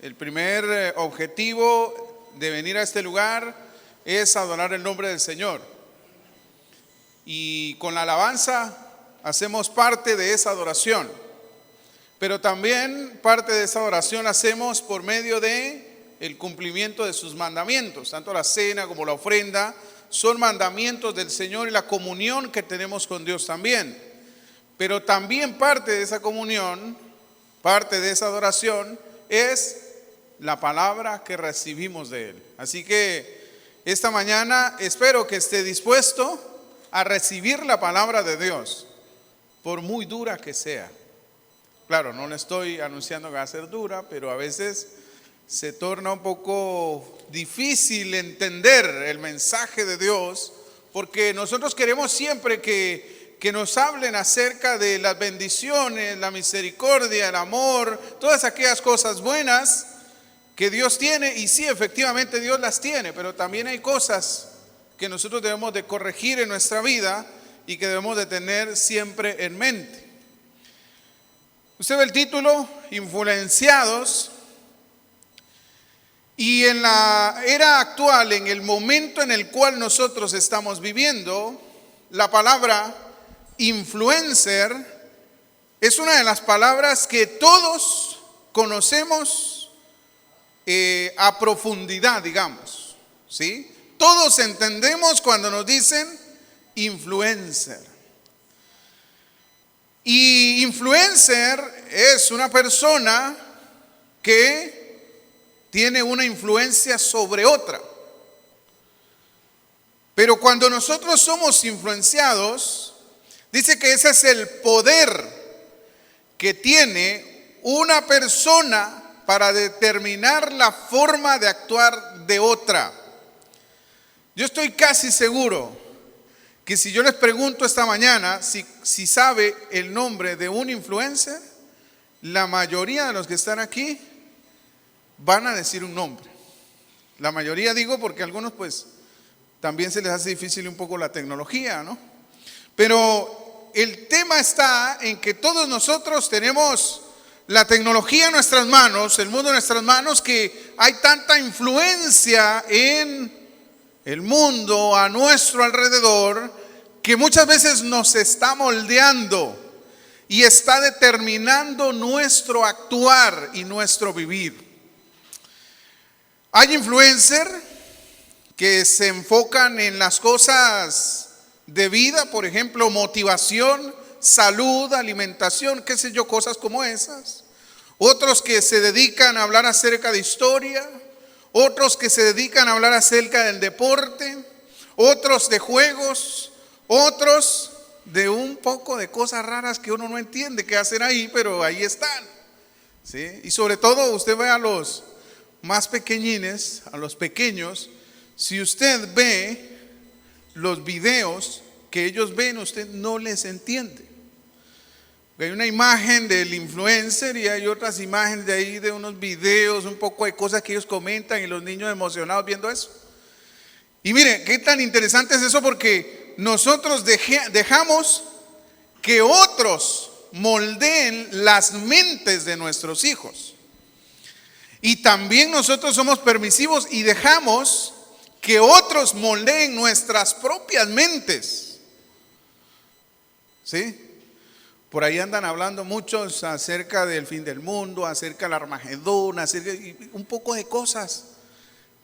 El primer objetivo de venir a este lugar es adorar el nombre del Señor. Y con la alabanza hacemos parte de esa adoración. Pero también parte de esa adoración hacemos por medio de el cumplimiento de sus mandamientos. Tanto la cena como la ofrenda son mandamientos del Señor y la comunión que tenemos con Dios también. Pero también parte de esa comunión, parte de esa adoración es la palabra que recibimos de Él. Así que esta mañana espero que esté dispuesto a recibir la palabra de Dios, por muy dura que sea. Claro, no le estoy anunciando que va a ser dura, pero a veces se torna un poco difícil entender el mensaje de Dios, porque nosotros queremos siempre que nos hablen acerca de las bendiciones, la misericordia, el amor, todas aquellas cosas buenas que Dios tiene. Y sí, efectivamente Dios las tiene, pero también hay cosas que nosotros debemos de corregir en nuestra vida y que debemos de tener siempre en mente. Usted ve el título, Influenciados. Y en la era actual, en el momento en el cual nosotros estamos viviendo, la palabra influencer es una de las palabras que todos conocemos a profundidad, digamos, ¿sí? Todos entendemos cuando nos dicen influencer. Y influencer es una persona que tiene una influencia sobre otra. Pero cuando nosotros somos influenciados, dice que ese es el poder que tiene una persona para determinar la forma de actuar de otra. Yo estoy casi seguro que si yo les pregunto esta mañana si sabe el nombre de un influencer, la mayoría de los que están aquí van a decir un nombre. La mayoría, digo, porque a algunos pues también se les hace difícil un poco la tecnología, ¿no? Pero el tema está en que todos nosotros tenemos la tecnología en nuestras manos, el mundo en nuestras manos, que hay tanta influencia en el mundo a nuestro alrededor que muchas veces nos está moldeando y está determinando nuestro actuar y nuestro vivir. Hay influencers que se enfocan en las cosas de vida, por ejemplo, motivación, salud, alimentación, qué sé yo, cosas como esas. Otros que se dedican a hablar acerca de historia, otros que se dedican a hablar acerca del deporte, otros de juegos, otros de un poco de cosas raras que uno no entiende qué hacer ahí, pero ahí están, ¿sí? Y sobre todo usted ve a los más pequeñines, a los pequeños, si usted ve los videos que ellos ven, usted no les entiende. Hay una imagen del influencer y hay otras imágenes de ahí de unos videos, un poco de cosas que ellos comentan y los niños emocionados viendo eso. Y mire, qué tan interesante es eso, porque nosotros dejamos que otros moldeen las mentes de nuestros hijos. Y también nosotros somos permisivos y dejamos que otros moldeen nuestras propias mentes. ¿Sí? Por ahí andan hablando muchos acerca del fin del mundo, acerca del Armagedón, acerca de un poco de cosas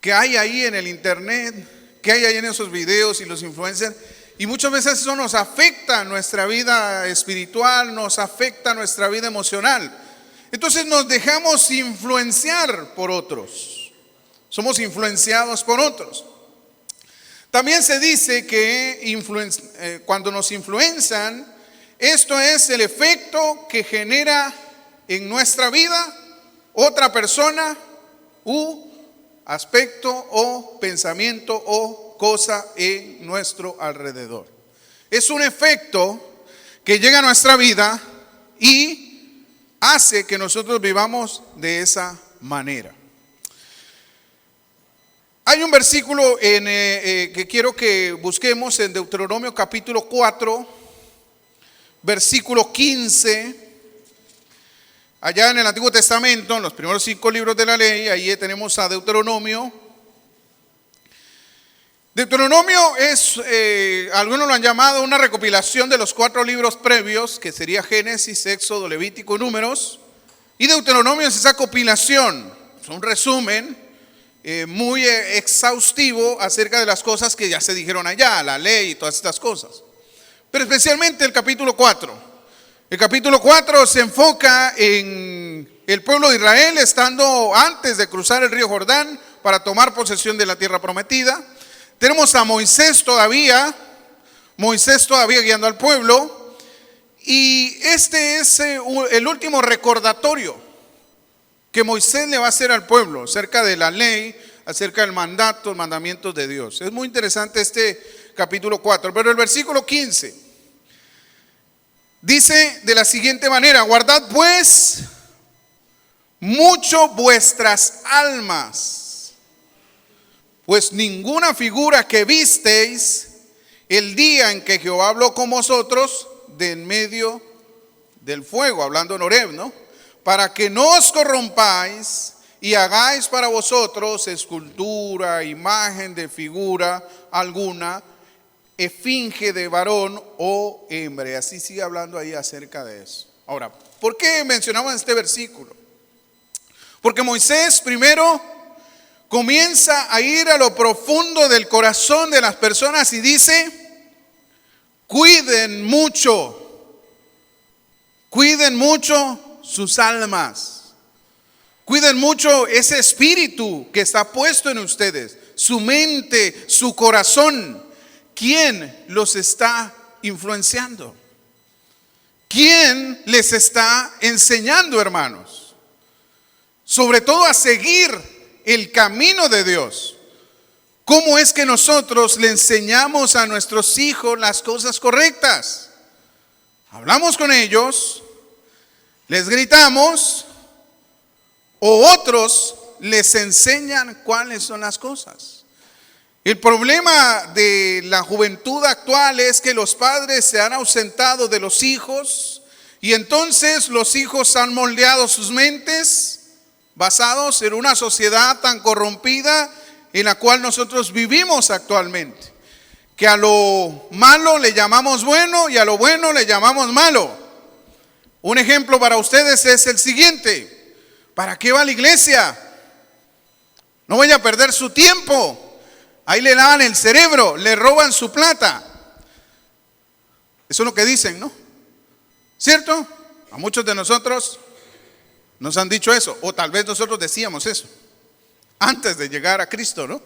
que hay ahí en el internet, que hay ahí en esos videos y los influencers. Y muchas veces eso nos afecta nuestra vida espiritual, nos afecta nuestra vida emocional. Entonces nos dejamos influenciar por otros. Somos influenciados por otros. También se dice que cuando nos influencian, esto es el efecto que genera en nuestra vida otra persona u aspecto o pensamiento o cosa en nuestro alrededor. Es un efecto que llega a nuestra vida y hace que nosotros vivamos de esa manera. Hay un versículo que quiero que busquemos en Deuteronomio capítulo 4, versículo 15. Allá en el Antiguo Testamento, en los primeros 5 libros de la ley, ahí tenemos a Deuteronomio. Deuteronomio es, algunos lo han llamado una recopilación de los 4 libros previos, que sería Génesis, Éxodo, Levítico y Números. Y Deuteronomio es esa compilación, es un resumen muy exhaustivo acerca de las cosas que ya se dijeron allá, la ley y todas estas cosas. Pero especialmente el capítulo 4. El capítulo 4 se enfoca en el pueblo de Israel estando antes de cruzar el río Jordán para tomar posesión de la tierra prometida. Tenemos a Moisés todavía guiando al pueblo. Y este es el último recordatorio que Moisés le va a hacer al pueblo acerca de la ley, acerca del mandato, los mandamientos de Dios. Es muy interesante este capítulo 4, pero el versículo 15 dice de la siguiente manera: guardad pues mucho vuestras almas, pues ninguna figura que visteis el día en que Jehová habló con vosotros de en medio del fuego, hablando en Horeb, ¿no? Para que no os corrompáis y hagáis para vosotros escultura, imagen de figura alguna, esfinge de varón o hembra. Así sigue hablando ahí acerca de eso. Ahora, ¿por qué mencionamos este versículo? Porque Moisés primero comienza a ir a lo profundo del corazón de las personas y dice: cuiden mucho sus almas, cuiden mucho ese espíritu que está puesto en ustedes, su mente, su corazón. ¿Quién los está influenciando? ¿Quién les está enseñando, hermanos? Sobre todo a seguir el camino de Dios. ¿Cómo es que nosotros le enseñamos a nuestros hijos las cosas correctas? Hablamos con ellos, les gritamos, o otros les enseñan cuáles son las cosas. El problema de la juventud actual es que los padres se han ausentado de los hijos y entonces los hijos han moldeado sus mentes basados en una sociedad tan corrompida en la cual nosotros vivimos actualmente, que a lo malo le llamamos bueno y a lo bueno le llamamos malo. Un ejemplo para ustedes es el siguiente: ¿para qué va a la iglesia? No vaya a perder su tiempo. Ahí le lavan el cerebro, le roban su plata. Eso es lo que dicen, ¿no? ¿Cierto? A muchos de nosotros nos han dicho eso, o tal vez nosotros decíamos eso antes de llegar a Cristo, ¿no?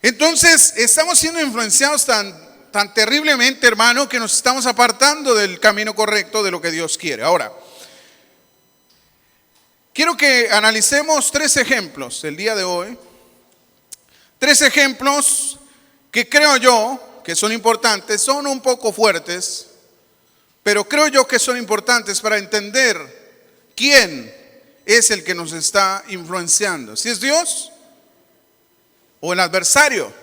Entonces estamos siendo influenciados tan terriblemente, hermano, que nos estamos apartando del camino correcto de lo que Dios quiere. Ahora, quiero que analicemos 3 ejemplos el día de hoy. 3 ejemplos que creo yo que son importantes, son un poco fuertes, pero creo yo que son importantes para entender quién es el que nos está influenciando. Si es Dios o el adversario,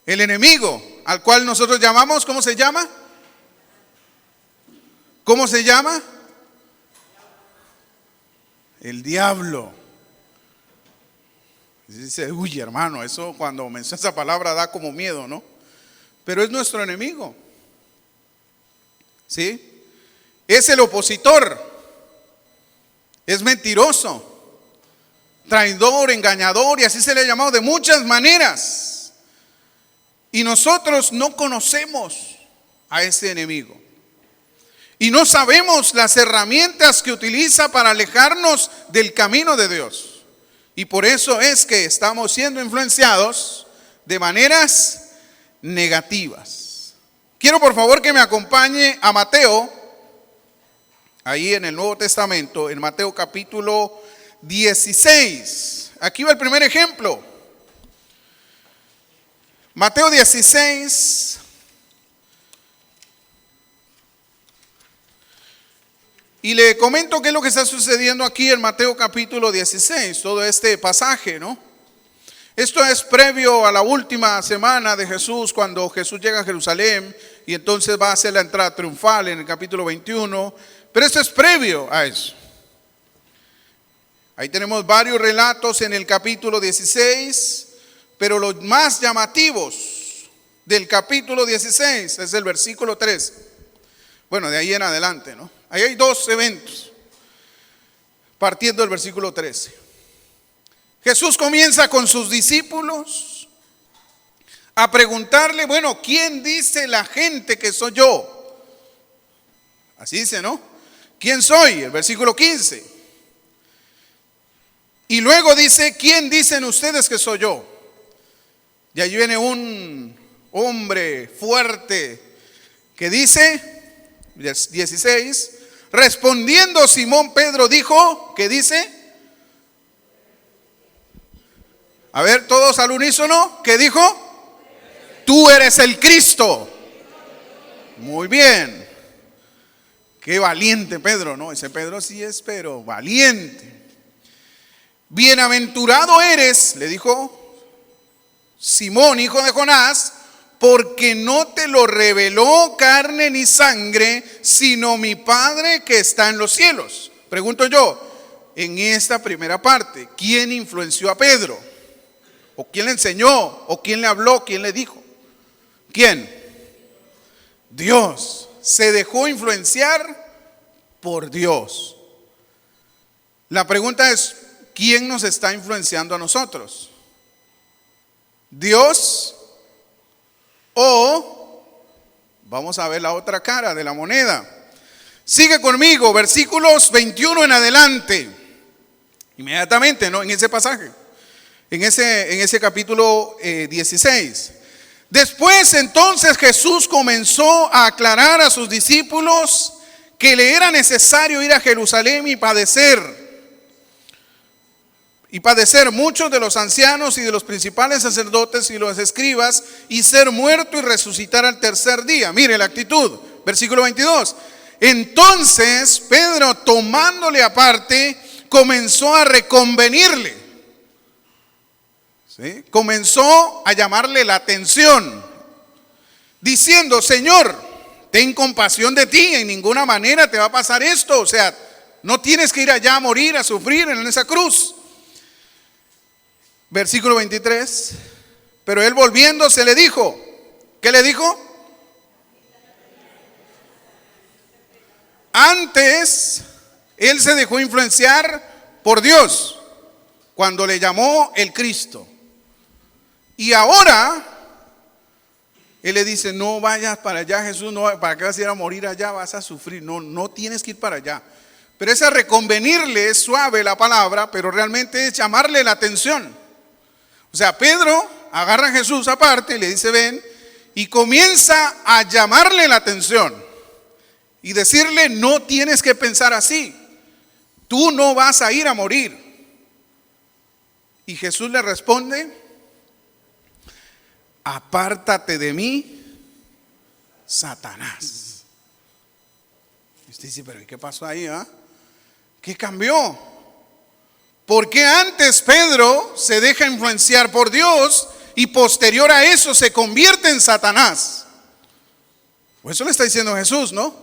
el enemigo, al cual nosotros llamamos, ¿cómo se llama? ¿Cómo se llama? El diablo. Dice, uy, hermano, eso cuando menciona esa palabra da como miedo, ¿no? Pero es nuestro enemigo, ¿sí? Es el opositor, es mentiroso, traidor, engañador, y así se le ha llamado de muchas maneras. Y nosotros no conocemos a ese enemigo. Y no sabemos las herramientas que utiliza para alejarnos del camino de Dios. Y por eso es que estamos siendo influenciados de maneras negativas. Quiero por favor que me acompañe a Mateo, ahí en el Nuevo Testamento, en Mateo capítulo 16. Aquí va el primer ejemplo. Mateo 16. Y le comento qué es lo que está sucediendo aquí en Mateo capítulo 16, todo este pasaje, ¿no? Esto es previo a la última semana de Jesús, cuando Jesús llega a Jerusalén y entonces va a hacer la entrada triunfal en el capítulo 21. Pero esto es previo a eso. Ahí tenemos varios relatos en el capítulo 16, pero los más llamativos del capítulo 16 es el versículo 3. Bueno, de ahí en adelante, ¿no? Ahí hay dos eventos, partiendo del versículo 13. Jesús comienza con sus discípulos a preguntarle, bueno, ¿quién dice la gente que soy yo? Así dice, ¿no? ¿Quién soy? El versículo 15. Y luego dice, ¿quién dicen ustedes que soy yo? Y allí viene un hombre fuerte que dice, 16, respondiendo Simón Pedro dijo, ¿qué dice? A ver, todos al unísono, ¿qué dijo? Tú eres el Cristo. Muy bien. Qué valiente Pedro, ¿no? Ese Pedro sí es, pero valiente. Bienaventurado eres, le dijo Simón, hijo de Jonás, porque no te lo reveló carne ni sangre, sino mi Padre que está en los cielos. Pregunto yo, en esta primera parte, ¿quién influenció a Pedro? ¿O quién le enseñó? ¿O quién le habló? ¿Quién le dijo? ¿Quién? Dios. Se dejó influenciar por Dios. La pregunta es, ¿quién nos está influenciando a nosotros? ¿Dios? O vamos a ver la otra cara de la moneda. Sigue conmigo, versículos 21 en adelante. Inmediatamente, ¿no? En ese pasaje. En ese capítulo 16. Después entonces Jesús comenzó a aclarar a sus discípulos que le era necesario ir a Jerusalén y padecer muchos de los ancianos y de los principales sacerdotes y los escribas, y ser muerto y resucitar al tercer día. Mire la actitud, versículo 22. Entonces Pedro, tomándole aparte, comenzó a reconvenirle. ¿Sí? Comenzó a llamarle la atención, diciendo, Señor, ten compasión de ti, en ninguna manera te va a pasar esto, o sea, no tienes que ir allá a morir, a sufrir en esa cruz. Versículo 23, pero él volviéndose le dijo, ¿qué le dijo? Antes, él se dejó influenciar por Dios, cuando le llamó el Cristo. Y ahora, él le dice, no vayas para allá, Jesús, no, ¿para qué vas a ir a morir allá? Vas a sufrir, no tienes que ir para allá. Pero esa reconvenirle es suave la palabra, pero realmente es llamarle la atención. O sea, Pedro agarra a Jesús aparte y le dice, ven, y comienza a llamarle la atención y decirle, no tienes que pensar así, tú no vas a ir a morir. Y Jesús le responde, apártate de mí, Satanás. Y usted dice, pero ¿qué pasó ahí? ¿Qué cambió? ¿Por qué antes Pedro se deja influenciar por Dios y posterior a eso se convierte en Satanás? Pues eso le está diciendo Jesús, ¿no?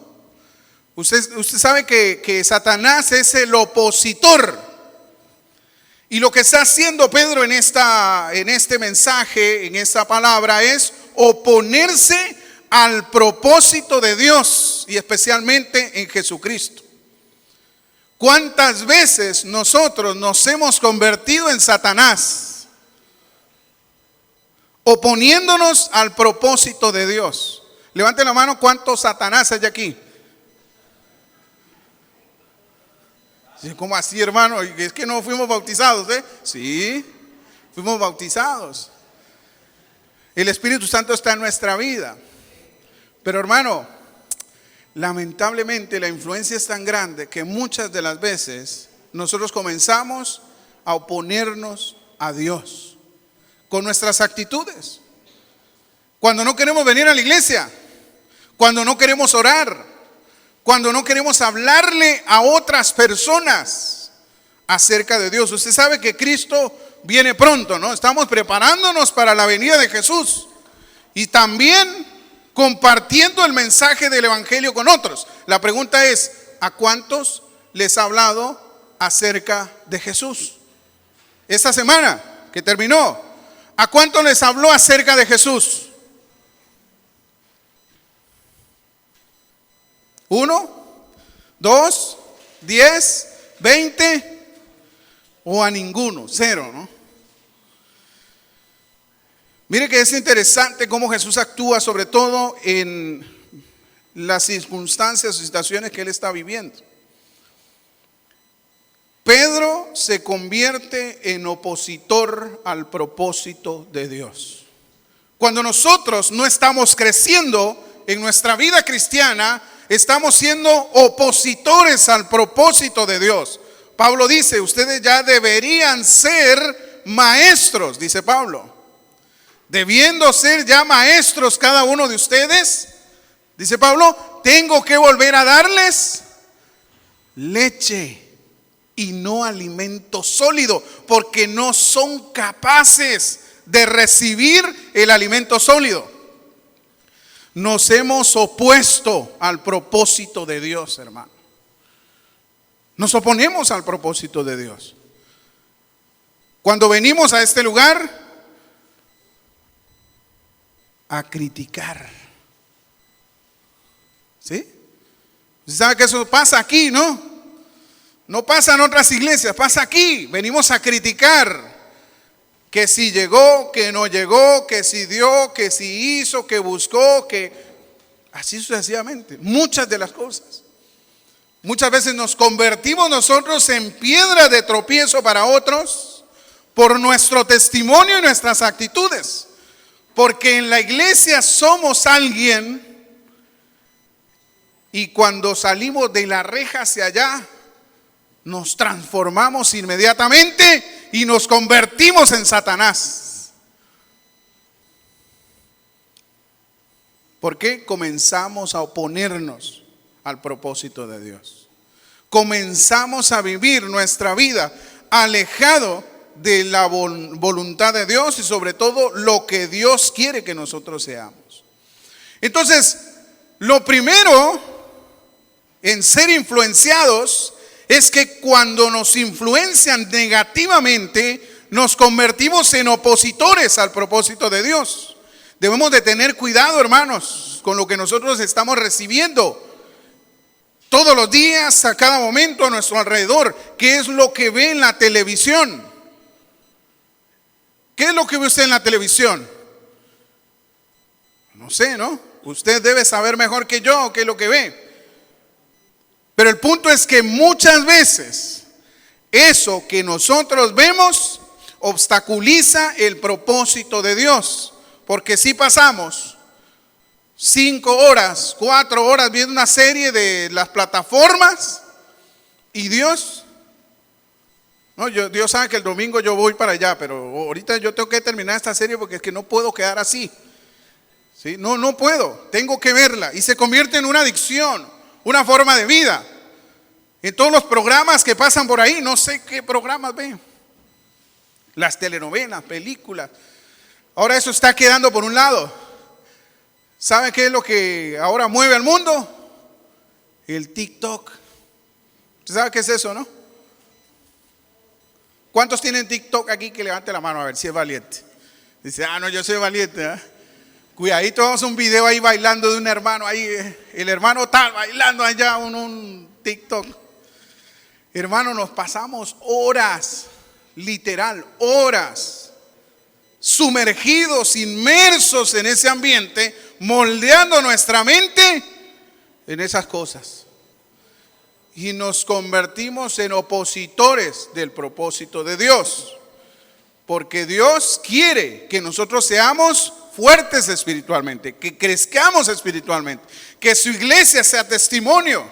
Usted sabe que Satanás es el opositor. Y lo que está haciendo Pedro en este mensaje, en esta palabra, es oponerse al propósito de Dios y especialmente en Jesucristo. ¿Cuántas veces nosotros nos hemos convertido en Satanás? Oponiéndonos al propósito de Dios. Levante la mano, ¿cuántos Satanás hay aquí? ¿Cómo así, hermano? Es que no fuimos bautizados, ¿eh? Sí, fuimos bautizados. El Espíritu Santo está en nuestra vida. Pero hermano, lamentablemente la influencia es tan grande que muchas de las veces nosotros comenzamos a oponernos a Dios con nuestras actitudes. Cuando no queremos venir a la iglesia, cuando no queremos orar, cuando no queremos hablarle a otras personas acerca de Dios. Usted sabe que Cristo viene pronto, ¿no? Estamos preparándonos para la venida de Jesús y también compartiendo el mensaje del evangelio con otros. La pregunta es, ¿a cuántos les ha hablado acerca de Jesús? Esta semana que terminó, ¿a cuántos les habló acerca de Jesús? ¿1, 2, 10, 20 o a ninguno? 0, ¿no? Mire que es interesante cómo Jesús actúa, sobre todo en las circunstancias o situaciones que él está viviendo. Pedro se convierte en opositor al propósito de Dios. Cuando nosotros no estamos creciendo en nuestra vida cristiana, estamos siendo opositores al propósito de Dios. Pablo dice, ustedes ya deberían ser maestros, dice Pablo. Debiendo ser ya maestros cada uno de ustedes, dice Pablo, tengo que volver a darles leche y no alimento sólido, porque no son capaces de recibir el alimento sólido. Nos hemos opuesto al propósito de Dios, hermano. Nos oponemos al propósito de Dios. Cuando venimos a este lugar a criticar, ¿sí? ¿Usted sabe que eso pasa aquí, no? No pasa en otras iglesias, pasa aquí. Venimos a criticar que si llegó, que no llegó, que si dio, que si hizo, que buscó, que así sucesivamente. Muchas de las cosas. Muchas veces nos convertimos nosotros en piedra de tropiezo para otros por nuestro testimonio y nuestras actitudes. Porque en la iglesia somos alguien y cuando salimos de la reja hacia allá, nos transformamos inmediatamente y nos convertimos en Satanás. ¿Por qué? Comenzamos a oponernos al propósito de Dios. Comenzamos a vivir nuestra vida alejado de la voluntad de Dios y sobre todo lo que Dios quiere que nosotros seamos. Entonces, lo primero en ser influenciados es que cuando nos influencian negativamente, nos convertimos en opositores al propósito de Dios. Debemos de tener cuidado, hermanos, con lo que nosotros estamos recibiendo todos los días, a cada momento a nuestro alrededor. ¿Qué es lo que ve en la televisión? ¿Qué es lo que ve usted en la televisión? No sé, ¿no? Usted debe saber mejor que yo qué es lo que ve. Pero el punto es que muchas veces eso que nosotros vemos obstaculiza el propósito de Dios. Porque si pasamos 5 horas, 4 horas viendo una serie de las plataformas y Dios, no, Dios sabe que el domingo yo voy para allá, pero ahorita yo tengo que terminar esta serie porque es que no puedo quedar así. ¿Sí? No puedo, tengo que verla y se convierte en una adicción, una forma de vida. En todos los programas que pasan por ahí, no sé qué programas ven. Las telenovelas, películas. Ahora eso está quedando por un lado. ¿Sabe qué es lo que ahora mueve al mundo? El TikTok. ¿Usted sabe qué es eso, no? ¿Cuántos tienen TikTok aquí? Que levante la mano a ver si es valiente. Dice, no, yo soy valiente, ¿eh? Cuidadito, vamos a un video ahí bailando de un hermano ahí, el hermano tal, bailando allá un TikTok. Hermano, nos pasamos horas, literal, horas, sumergidos, inmersos en ese ambiente, moldeando nuestra mente en esas cosas. Y nos convertimos en opositores del propósito de Dios. Porque Dios quiere que nosotros seamos fuertes espiritualmente, que crezcamos espiritualmente, que su iglesia sea testimonio.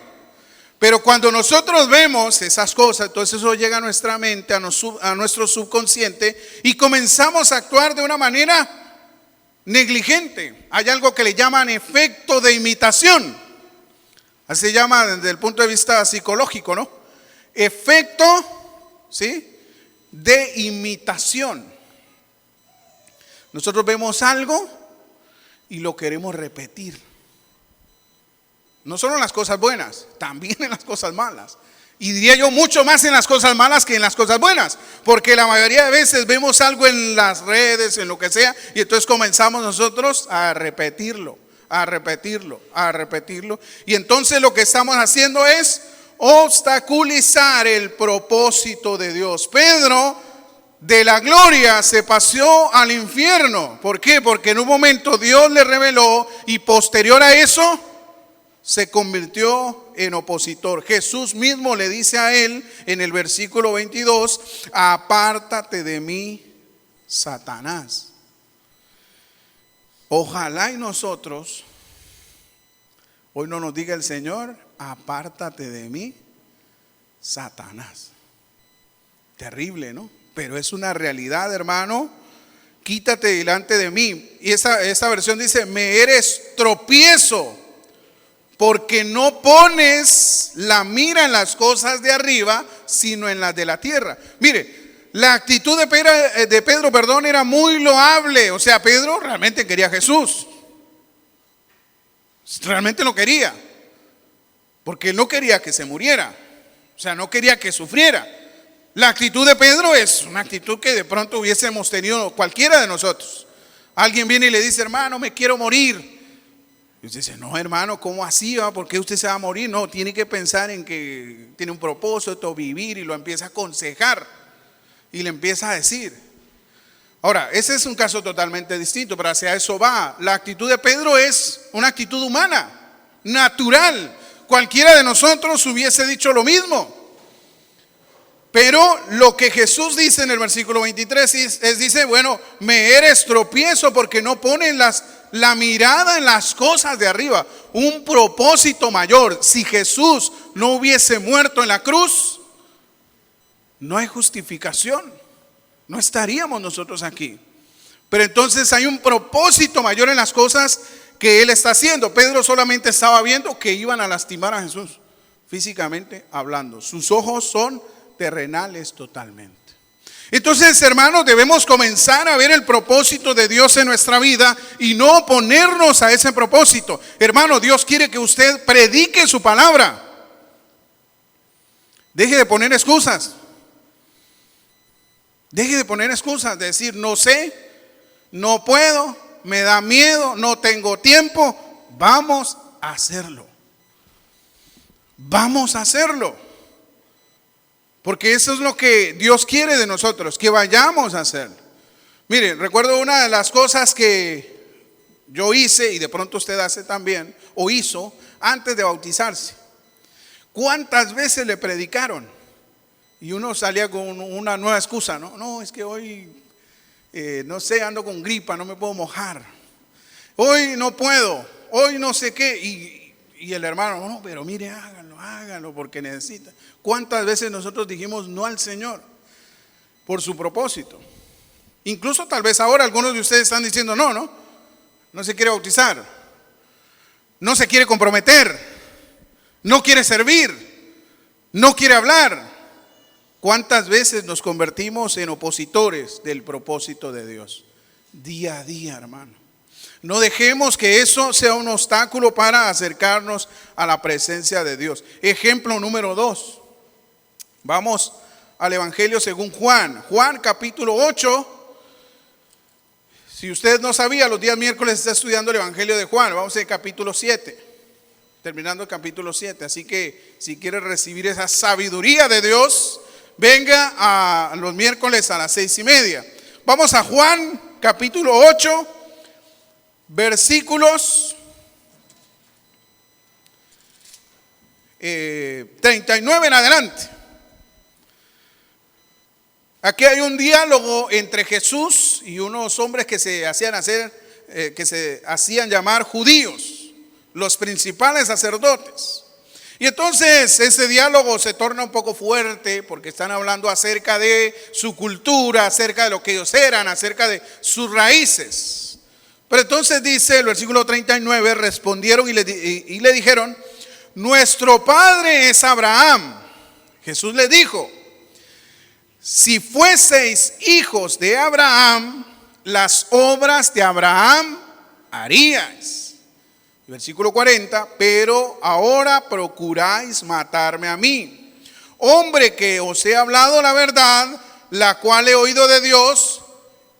Pero cuando nosotros vemos esas cosas, entonces eso llega a nuestra mente, a nuestro subconsciente y comenzamos a actuar de una manera negligente. Hay algo que le llaman efecto de imitación. Así se llama desde el punto de vista psicológico, ¿no? Efecto, ¿sí?, de imitación. Nosotros vemos algo y lo queremos repetir. No solo en las cosas buenas, también en las cosas malas. Y diría yo mucho más en las cosas malas que en las cosas buenas. Porque la mayoría de veces vemos algo en las redes, en lo que sea, y entonces comenzamos nosotros a repetirlo, a repetirlo, a repetirlo. Y entonces lo que estamos haciendo es obstaculizar el propósito de Dios. Pedro de la gloria se pasó al infierno. ¿Por qué? Porque en un momento Dios le reveló y posterior a eso se convirtió en opositor. Jesús mismo le dice a él en el versículo 22, apártate de mí, Satanás. Ojalá y nosotros, hoy no nos diga el Señor, apártate de mí, Satanás. Terrible, ¿no? Pero es una realidad, hermano. Quítate delante de mí. Y esa versión dice, me eres tropiezo, porque no pones la mira en las cosas de arriba, sino en las de la tierra. Mire, la actitud de Pedro, era muy loable. O sea, Pedro realmente quería a Jesús. Realmente lo quería. Porque él no quería que se muriera. O sea, no quería que sufriera. La actitud de Pedro es una actitud que de pronto hubiésemos tenido cualquiera de nosotros. Alguien viene y le dice, hermano, me quiero morir. Y usted dice, no, hermano, ¿cómo así? ¿Por qué usted se va a morir? No, tiene que pensar en que tiene un propósito, vivir, y lo empieza a aconsejar y le empieza a decir. Ahora, ese es un caso totalmente distinto, pero hacia eso va. La actitud de Pedro es una actitud humana, natural. Cualquiera de nosotros hubiese dicho lo mismo. Pero lo que Jesús dice en el versículo 23 dice, bueno, me eres tropiezo porque no pones la mirada en las cosas de arriba. Un propósito mayor. Si Jesús no hubiese muerto en la cruz, no hay justificación. No estaríamos nosotros aquí. Pero entonces hay un propósito mayor en las cosas que Él está haciendo. Pedro solamente estaba viendo que iban a lastimar a Jesús, físicamente hablando. Sus ojos son terrenales totalmente. Entonces, hermanos, debemos comenzar a ver el propósito de Dios en nuestra vida y no oponernos a ese propósito. Hermano, Dios quiere que usted predique su palabra. Deje de poner excusas. Deje de poner excusas, de decir no sé, no puedo, me da miedo, no tengo tiempo. Vamos a hacerlo. Vamos a hacerlo. Porque eso es lo que Dios quiere de nosotros, que vayamos a hacer. Mire, recuerdo una de las cosas que yo hice y de pronto usted hace también, o hizo, antes de bautizarse. ¿Cuántas veces le predicaron? Y uno salía con una nueva excusa, ¿no? No, es que hoy, no sé, ando con gripa, no me puedo mojar. Hoy no puedo, hoy no sé qué. Y el hermano, no, pero mire, hágalo porque necesita. ¿Cuántas veces nosotros dijimos no al Señor por su propósito? Incluso tal vez ahora algunos de ustedes están diciendo no se quiere bautizar, no se quiere comprometer, no quiere servir, no quiere hablar. ¿Cuántas veces nos convertimos en opositores del propósito de Dios? Día a día, hermano. No dejemos que eso sea un obstáculo para acercarnos a la presencia de Dios. Ejemplo número 2. Vamos al Evangelio según Juan. Juan capítulo 8. Si usted no sabía, los días miércoles está estudiando el Evangelio de Juan. Vamos al capítulo 7. Terminando el capítulo 7. Así que si quiere recibir esa sabiduría de Dios, venga a los miércoles a las 6:30. Vamos a Juan capítulo 8. Versículos 39 en adelante. Aquí hay un diálogo entre Jesús y unos hombres que se hacían llamar judíos, los principales sacerdotes. Y entonces ese diálogo se torna un poco fuerte porque están hablando acerca de su cultura, acerca de lo que ellos eran, acerca de sus raíces. Pero entonces dice el versículo 39, respondieron y le dijeron, nuestro padre es Abraham. Jesús le dijo, si fueseis hijos de Abraham, las obras de Abraham haríais. Versículo 40, pero ahora procuráis matarme a mí, hombre que os he hablado la verdad, la cual he oído de Dios.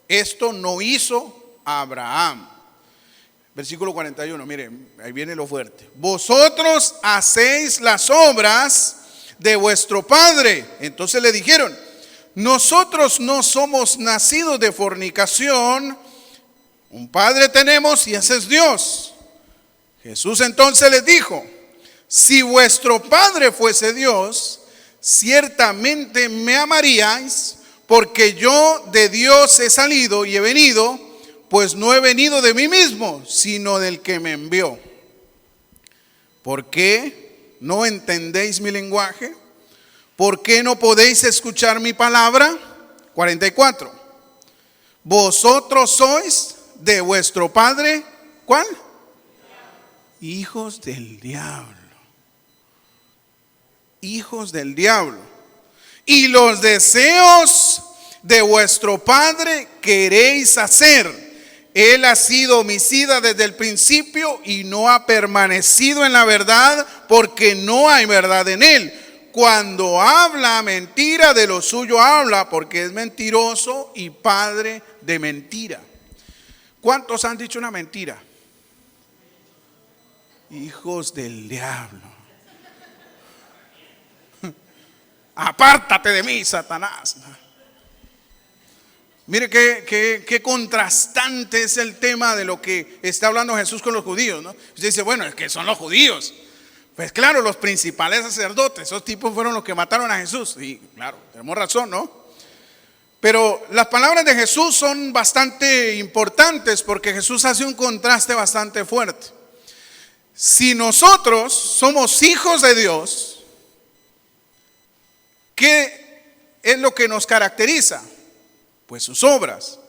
Esto no hizo Abraham. Versículo 41, miren, ahí viene lo fuerte. Vosotros hacéis las obras de vuestro padre. Entonces le dijeron: nosotros no somos nacidos de fornicación, un padre tenemos y ese es Dios. Jesús entonces les dijo: si vuestro padre fuese Dios, ciertamente me amaríais, porque yo de Dios he salido y he venido, pues no he venido de mí mismo, sino del que me envió. ¿Por qué no entendéis mi lenguaje? ¿Por qué no podéis escuchar mi palabra? 44. Vosotros sois de vuestro padre, ¿cuál? Hijos del diablo. Hijos del diablo. Y los deseos de vuestro padre queréis hacer. Él ha sido homicida desde el principio y no ha permanecido en la verdad, porque no hay verdad en él. Cuando habla mentira, de lo suyo habla, porque es mentiroso y padre de mentira. ¿Cuántos han dicho una mentira? Hijos del diablo. Apártate de mí, Satanás. Mire qué contrastante es el tema de lo que está hablando Jesús con los judíos, ¿no? Usted dice, bueno, es que son los judíos. Pues claro, los principales sacerdotes, esos tipos fueron los que mataron a Jesús. Y claro, tenemos razón, ¿no? Pero las palabras de Jesús son bastante importantes, porque Jesús hace un contraste bastante fuerte. Si nosotros somos hijos de Dios, ¿qué es lo que nos caracteriza? Pues sus obras.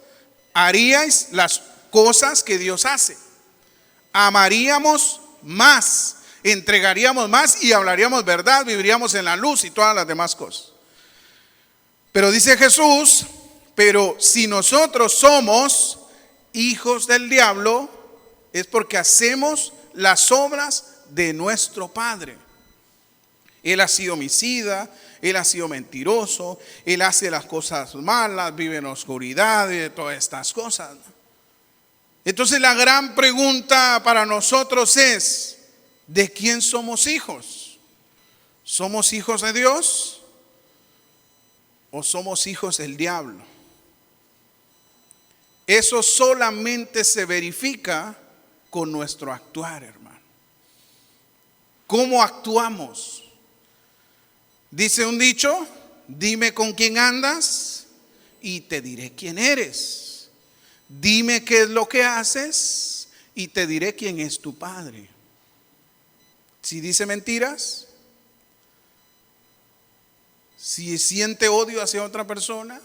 Haríais las cosas que Dios hace. Amaríamos más, entregaríamos más y hablaríamos verdad, viviríamos en la luz y todas las demás cosas. Pero dice Jesús, pero si nosotros somos hijos del diablo, es porque hacemos las obras de nuestro padre. Él ha sido homicida, él ha sido mentiroso, él hace las cosas malas, vive en la oscuridad y de todas estas cosas. Entonces la gran pregunta para nosotros es: ¿de quién somos hijos? ¿Somos hijos de Dios o somos hijos del diablo? Eso solamente se verifica con nuestro actuar, hermano. ¿Cómo actuamos? Dice un dicho: dime con quién andas y te diré quién eres. Dime qué es lo que haces y te diré quién es tu padre. Si dice mentiras, si siente odio hacia otra persona,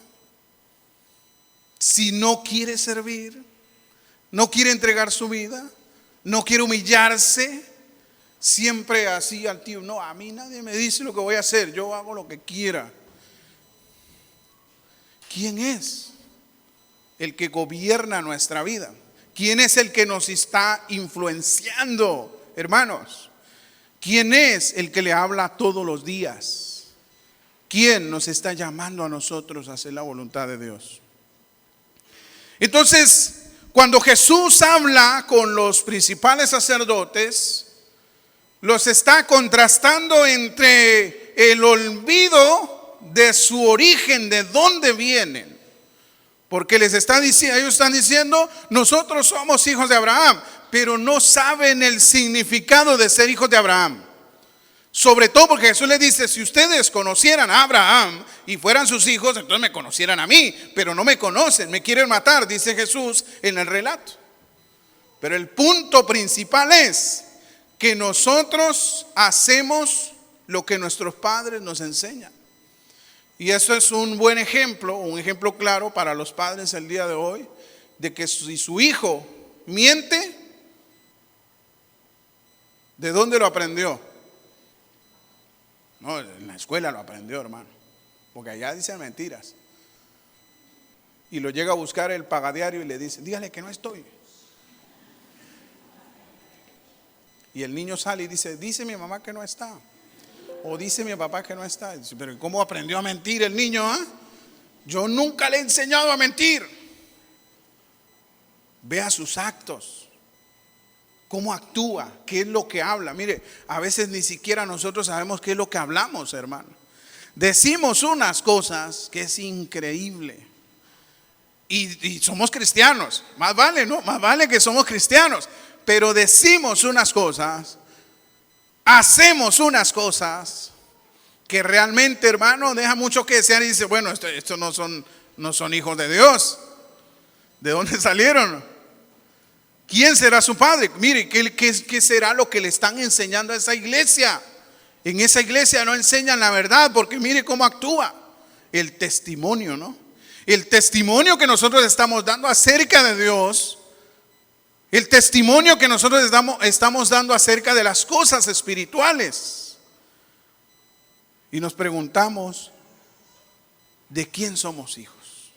si no quiere servir, no quiere entregar su vida, no quiere humillarse, siempre así al tío, no, a mí nadie me dice lo que voy a hacer, yo hago lo que quiera. ¿Quién es el que gobierna nuestra vida? ¿Quién es el que nos está influenciando, hermanos? ¿Quién es el que le habla todos los días? ¿Quién nos está llamando a nosotros a hacer la voluntad de Dios? Entonces, cuando Jesús habla con los principales sacerdotes, los está contrastando entre el olvido de su origen, de dónde vienen. Porque les está diciendo, ellos están diciendo, nosotros somos hijos de Abraham, pero no saben el significado de ser hijos de Abraham. Sobre todo porque Jesús les dice: si ustedes conocieran a Abraham y fueran sus hijos, entonces me conocieran a mí, pero no me conocen, me quieren matar, dice Jesús en el relato. Pero el punto principal es que nosotros hacemos lo que nuestros padres nos enseñan. Y eso es un buen ejemplo, un ejemplo claro para los padres el día de hoy, de que si su hijo miente, ¿de dónde lo aprendió? No, en la escuela lo aprendió, hermano, porque allá dicen mentiras. Y lo llega a buscar el pagadiario y le dice: dígale que no estoy. Y el niño sale y dice mi mamá que no está. O dice mi papá que no está. Dice, pero ¿cómo aprendió a mentir el niño? Yo nunca le he enseñado a mentir. Vea sus actos. Cómo actúa, qué es lo que habla. Mire, a veces ni siquiera nosotros sabemos qué es lo que hablamos, hermano. Decimos unas cosas que es increíble. Y somos cristianos. Más vale, ¿no? Más vale que somos cristianos. Pero decimos unas cosas, hacemos unas cosas que realmente, hermano, deja mucho que desear. Y dice, bueno, esto no son hijos de Dios. ¿De dónde salieron? ¿Quién será su padre? Mire, ¿qué será lo que le están enseñando a esa iglesia? En esa iglesia no enseñan la verdad, porque mire cómo actúa. El testimonio, ¿no? El testimonio que nosotros estamos dando acerca de Dios, el testimonio que nosotros estamos dando acerca de las cosas espirituales. Y nos preguntamos, ¿de quién somos hijos?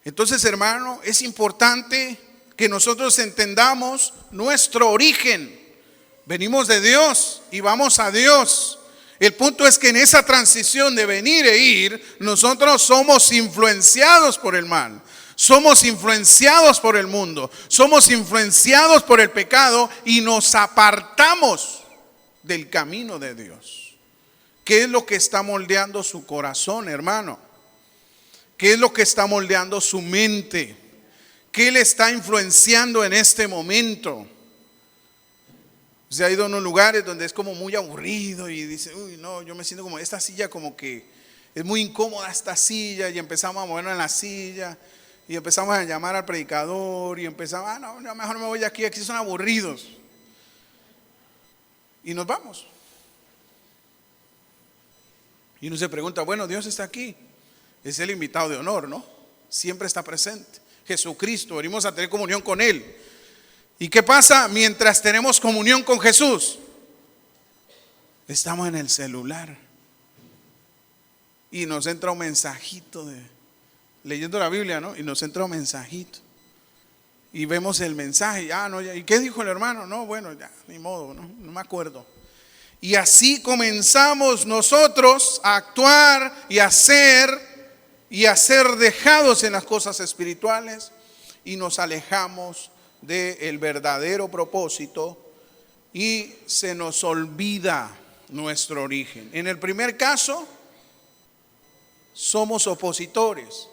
Entonces, hermano, es importante que nosotros entendamos nuestro origen. Venimos de Dios y vamos a Dios. El punto es que en esa transición de venir e ir, nosotros somos influenciados por el mal. Somos influenciados por el mundo. Somos influenciados por el pecado y nos apartamos del camino de Dios. ¿Qué es lo que está moldeando su corazón, hermano? ¿Qué es lo que está moldeando su mente? ¿Qué le está influenciando en este momento? Se ha ido a unos lugares donde es como muy aburrido y dice, uy, no, yo me siento como esta silla, como que es muy incómoda esta silla, y empezamos a movernos en la silla y empezamos a llamar al predicador y empezamos, no, yo mejor me voy aquí son aburridos. Y nos vamos. Y uno se pregunta, bueno, Dios está aquí, es el invitado de honor, ¿no? Siempre está presente. Jesucristo, venimos a tener comunión con Él. ¿Y qué pasa mientras tenemos comunión con Jesús? Estamos en el celular y nos entra un mensajito leyendo la Biblia, ¿no? Y nos entra un mensajito y vemos el mensaje. ¿Y qué dijo el hermano? No, bueno, ya, ni modo, no me acuerdo. Y así comenzamos nosotros a actuar y a ser dejados en las cosas espirituales, y nos alejamos del verdadero propósito y se nos olvida nuestro origen. En el primer caso, somos opositores.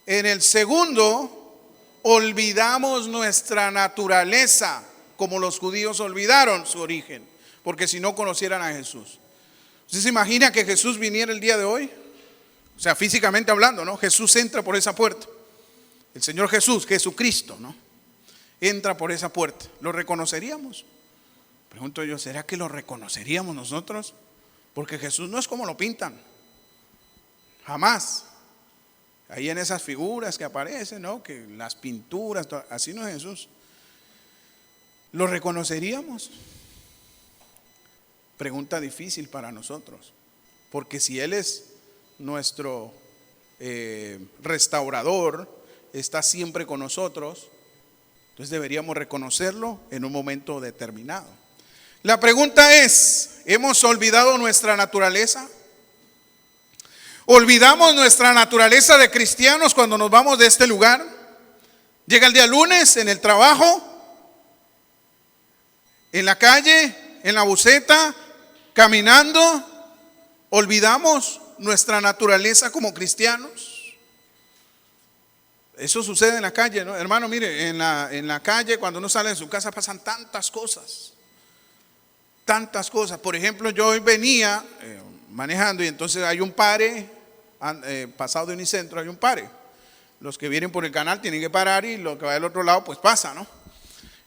En el segundo, olvidamos nuestra naturaleza, como los judíos olvidaron su origen, porque si no conocieran a Jesús. ¿Usted se imagina que Jesús viniera el día de hoy? O sea, físicamente hablando, ¿no? Jesús entra por esa puerta. El Señor Jesús, Jesucristo, ¿no? Entra por esa puerta. ¿Lo reconoceríamos? Pregunto yo, ¿será que lo reconoceríamos nosotros? Porque Jesús no es como lo pintan. Jamás. Ahí en esas figuras que aparecen, ¿no? Que las pinturas, así no es Jesús. ¿Lo reconoceríamos? Pregunta difícil para nosotros. Porque si Él es nuestro restaurador, está siempre con nosotros, entonces deberíamos reconocerlo en un momento determinado. La pregunta es, ¿hemos olvidado nuestra naturaleza? ¿Olvidamos nuestra naturaleza de cristianos cuando nos vamos de este lugar? Llega el día lunes en el trabajo, en la calle, en la buseta, caminando. ¿Olvidamos nuestra naturaleza como cristianos? Eso sucede en la calle, ¿no? Hermano, mire, en la calle, cuando uno sale de su casa, pasan tantas cosas. Tantas cosas. Por ejemplo, yo hoy venía manejando y entonces hay un pare, pasado de Unicentro hay un pare. Los que vienen por el canal tienen que parar y los que va del otro lado pues pasa, ¿no?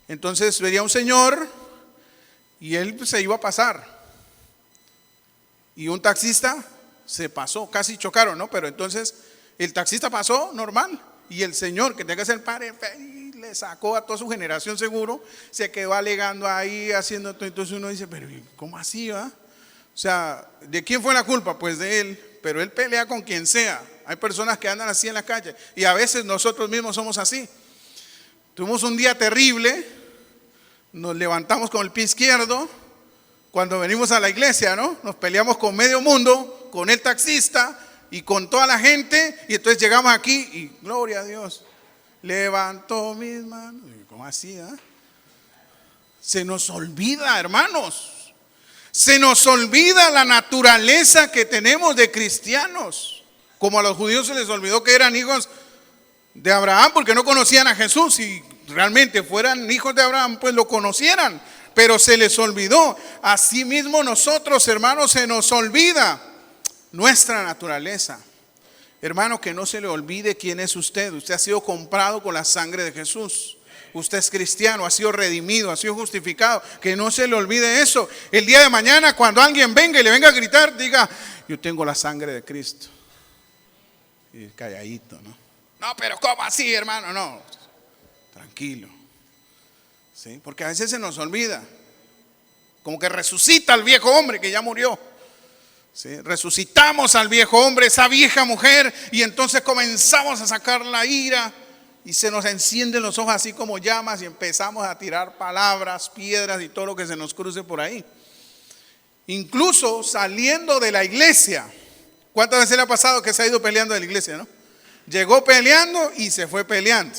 Entonces venía un señor y él se iba a pasar. Y un taxista se pasó, casi chocaron, ¿no? Pero entonces el taxista pasó normal. Y el señor que tenía que hacer pare, le sacó a toda su generación seguro, se quedó alegando ahí, haciendo todo. Entonces uno dice, pero ¿cómo así, va? O sea, ¿de quién fue la culpa? Pues de él, pero él pelea con quien sea. Hay personas que andan así en la calle y a veces nosotros mismos somos así. Tuvimos un día terrible, nos levantamos con el pie izquierdo cuando venimos a la iglesia, ¿no? Nos peleamos con medio mundo, con el taxista y con toda la gente, y entonces llegamos aquí y gloria a Dios, levantó mis manos. ¿Cómo así? Se nos olvida, hermanos, se nos olvida la naturaleza que tenemos de cristianos, como a los judíos se les olvidó que eran hijos de Abraham porque no conocían a Jesús. Si realmente fueran hijos de Abraham, pues lo conocieran, pero se les olvidó. Asimismo nosotros, hermanos, se nos olvida nuestra naturaleza. Hermano, que no se le olvide quién es usted. Usted ha sido comprado con la sangre de Jesús. Usted es cristiano, ha sido redimido, ha sido justificado. Que no se le olvide eso. El día de mañana, cuando alguien venga y le venga a gritar, diga: yo tengo la sangre de Cristo. Y calladito, ¿no? No, pero ¿cómo así, hermano? No, tranquilo. ¿Sí? Porque a veces se nos olvida. Como que resucita al viejo hombre que ya murió. ¿Sí? Resucitamos al viejo hombre, esa vieja mujer, y entonces comenzamos a sacar la ira y se nos encienden los ojos así como llamas y empezamos a tirar palabras, piedras y todo lo que se nos cruce por ahí. Incluso saliendo de la iglesia. ¿Cuántas veces le ha pasado que se ha ido peleando de la iglesia, no? Llegó peleando y se fue peleando.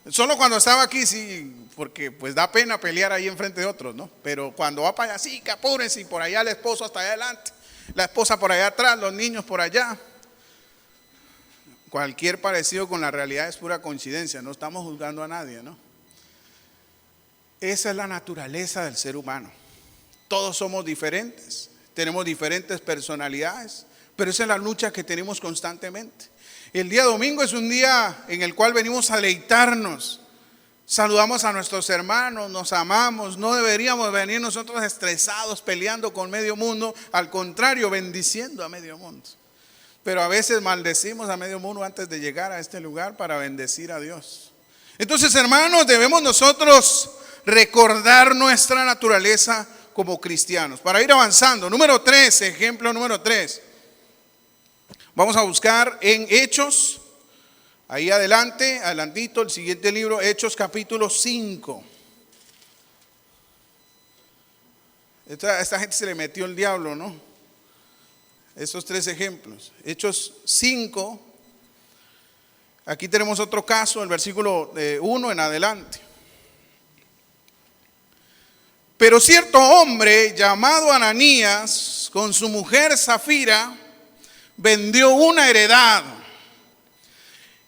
Solo cuando estaba aquí sí, porque pues da pena pelear ahí enfrente de otros, ¿no? Pero cuando va para allá, sí, que apúrense, y por allá el esposo hasta allá adelante, la esposa por allá atrás, los niños por allá. Cualquier parecido con la realidad es pura coincidencia, no estamos juzgando a nadie, ¿no? Esa es la naturaleza del ser humano. Todos somos diferentes, tenemos diferentes personalidades, pero esa es la lucha que tenemos constantemente. El día domingo es un día en el cual venimos a deleitarnos. Saludamos a nuestros hermanos, nos amamos. No deberíamos venir nosotros estresados peleando con medio mundo. Al contrario, bendiciendo a medio mundo. Pero a veces maldecimos a medio mundo antes de llegar a este lugar para bendecir a Dios. Entonces, hermanos, debemos nosotros recordar nuestra naturaleza como cristianos. Para ir avanzando, número 3, ejemplo número 3. Vamos a buscar en Hechos, ahí adelantito, el siguiente libro, Hechos capítulo 5. Esta gente se le metió el diablo, ¿no? Estos 3 ejemplos. Hechos 5, aquí tenemos otro caso, el versículo 1 en adelante. Pero cierto hombre llamado Ananías, con su mujer Zafira, vendió una heredad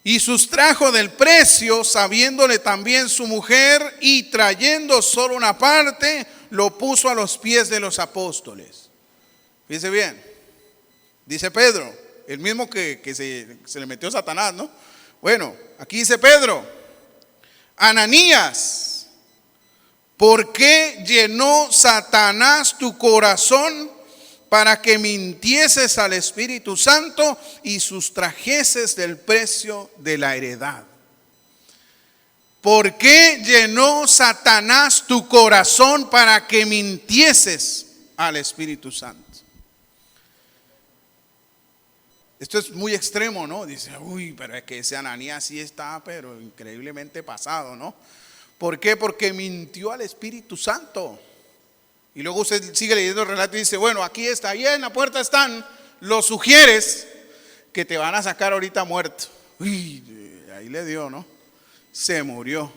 y sustrajo del precio, sabiéndole también su mujer, y trayendo solo una parte, lo puso a los pies de los apóstoles. Fíjense bien, dice Pedro, el mismo que se le metió Satanás, ¿no? Bueno, aquí dice Pedro: Ananías, ¿por qué llenó Satanás tu corazón para que mintieses al Espíritu Santo y sustrajeses del precio de la heredad? ¿Por qué llenó Satanás tu corazón para que mintieses al Espíritu Santo? Esto es muy extremo, ¿no? Dice, uy, pero es que ese Ananías sí está, pero increíblemente pasado, ¿no? ¿Por qué? Porque mintió al Espíritu Santo. Y luego usted sigue leyendo el relato y dice, bueno, aquí está, ahí en la puerta están los sugieres que te van a sacar ahorita muerto. Uy, ahí le dio, ¿no? Se murió.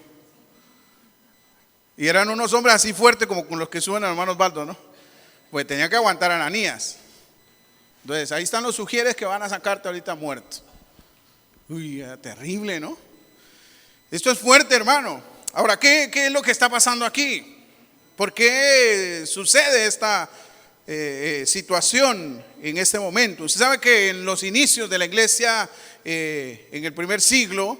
Y eran unos hombres así fuertes como con los que suben a hermano Osvaldo, ¿no? Pues tenía que aguantar a Ananías. Entonces ahí están los sugieres que van a sacarte ahorita muerto. Uy, terrible, ¿no? Esto es fuerte, hermano. Ahora, ¿qué es lo que está pasando aquí? ¿Por qué sucede esta situación en este momento? Usted sabe que en los inicios de la iglesia, en el primer siglo,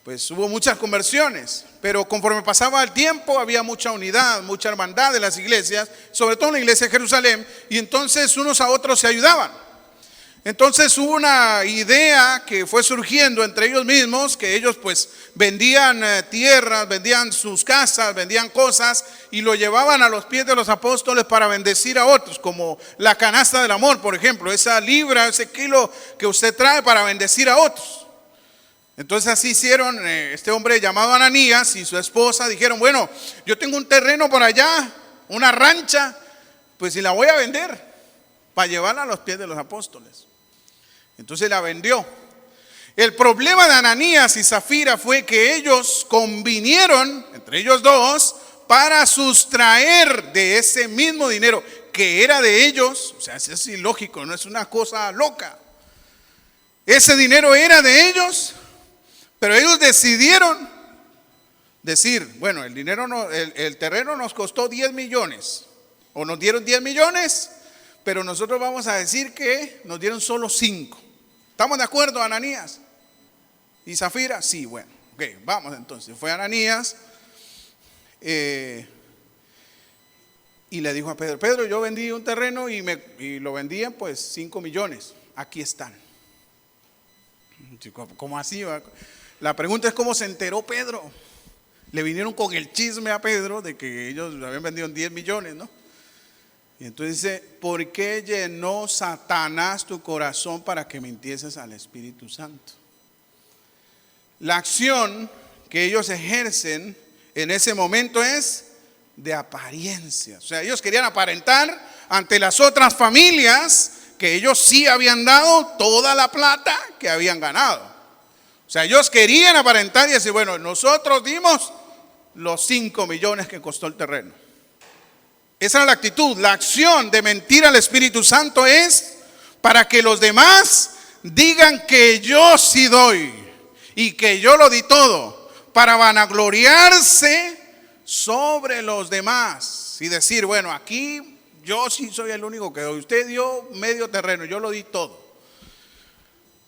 pues hubo muchas conversiones, pero conforme pasaba el tiempo había mucha unidad, mucha hermandad de las iglesias, sobre todo en la iglesia de Jerusalén, y entonces unos a otros se ayudaban. Entonces hubo una idea que fue surgiendo entre ellos mismos, que ellos pues vendían tierras, vendían sus casas, vendían cosas y lo llevaban a los pies de los apóstoles para bendecir a otros, como la canasta del amor, por ejemplo, esa libra, ese kilo que usted trae para bendecir a otros. Entonces así hicieron. Este hombre llamado Ananías y su esposa dijeron, bueno, yo tengo un terreno por allá, una rancha, pues si la voy a vender para llevarla a los pies de los apóstoles. Entonces la vendió. El problema de Ananías y Zafira fue que ellos convinieron, entre ellos dos, para sustraer de ese mismo dinero que era de ellos. O sea, es ilógico, no es una cosa loca. Ese dinero era de ellos, pero ellos decidieron decir, bueno, el dinero no, el terreno nos costó 10 millones, o nos dieron 10 millones, pero nosotros vamos a decir que nos dieron solo 5. ¿Estamos de acuerdo, Ananías y Zafira? Sí, bueno, ok, vamos entonces. Fue Ananías y le dijo a Pedro, Pedro, yo vendí un terreno y lo vendía pues 5 millones, aquí están. ¿Cómo así? La pregunta es cómo se enteró Pedro. Le vinieron con el chisme a Pedro de que ellos habían vendido 10 millones, ¿no? Y entonces dice, ¿por qué llenó Satanás tu corazón para que mintieses al Espíritu Santo? La acción que ellos ejercen en ese momento es de apariencia. O sea, ellos querían aparentar ante las otras familias que ellos sí habían dado toda la plata que habían ganado. O sea, ellos querían aparentar y decir, bueno, nosotros dimos los 5 millones que costó el terreno. Esa era la actitud. La acción de mentir al Espíritu Santo es para que los demás digan que yo sí doy y que yo lo di todo, para vanagloriarse sobre los demás y decir, bueno, aquí yo sí soy el único que doy. Usted dio medio terreno, yo lo di todo.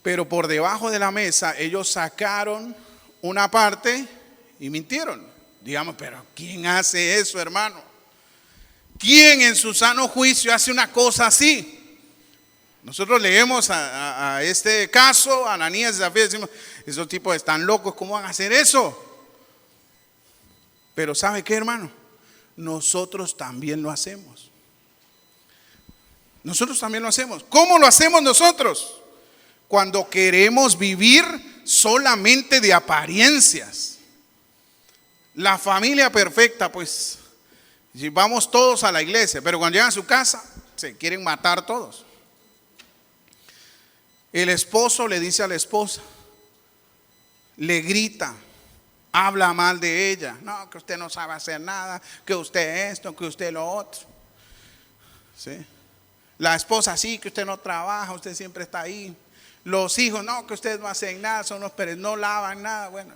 Pero por debajo de la mesa ellos sacaron una parte y mintieron. Digamos, pero ¿quién hace eso, hermano? ¿Quién en su sano juicio hace una cosa así? Nosotros leemos a este caso, a Ananías y Zafira, decimos, esos tipos están locos, ¿cómo van a hacer eso? Pero ¿sabe qué, hermano? Nosotros también lo hacemos. Nosotros también lo hacemos. ¿Cómo lo hacemos nosotros? Cuando queremos vivir solamente de apariencias. La familia perfecta, pues, vamos todos a la iglesia, pero cuando llegan a su casa, se quieren matar todos. El esposo le dice a la esposa, le grita, habla mal de ella. No, que usted no sabe hacer nada, que usted esto, que usted lo otro. ¿Sí? La esposa, sí, que usted no trabaja, usted siempre está ahí. Los hijos, no, que ustedes no hacen nada, son unos perezos, no lavan nada. Bueno,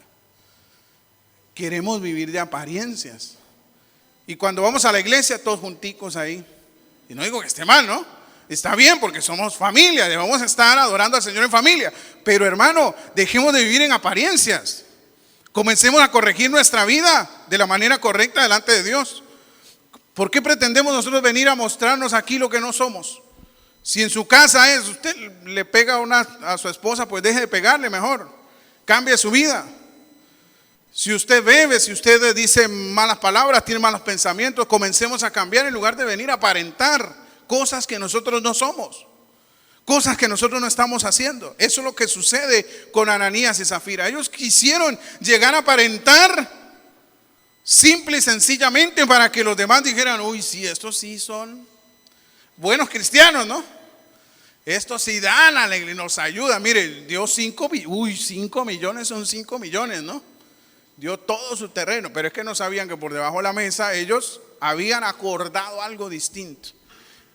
queremos vivir de apariencias. Y cuando vamos a la iglesia, todos junticos ahí. Y no digo que esté mal, ¿no? Está bien porque somos familia, debemos estar adorando al Señor en familia. Pero hermano, dejemos de vivir en apariencias. Comencemos a corregir nuestra vida de la manera correcta delante de Dios. ¿Por qué pretendemos nosotros venir a mostrarnos aquí lo que no somos? Si en su casa es, usted le pega a su esposa, pues deje de pegarle mejor. Cambie su vida. Si usted bebe, si usted dice malas palabras, tiene malos pensamientos, comencemos a cambiar en lugar de venir a aparentar cosas que nosotros no somos, cosas que nosotros no estamos haciendo. Eso es lo que sucede con Ananías y Zafira. Ellos quisieron llegar a aparentar simple y sencillamente para que los demás dijeran, uy, sí, estos sí son buenos cristianos, ¿no? Estos sí dan a la iglesia, nos ayudan. Mire, dio 5 millones son 5 millones, ¿no? Dio todo su terreno, pero es que no sabían que por debajo de la mesa ellos habían acordado algo distinto.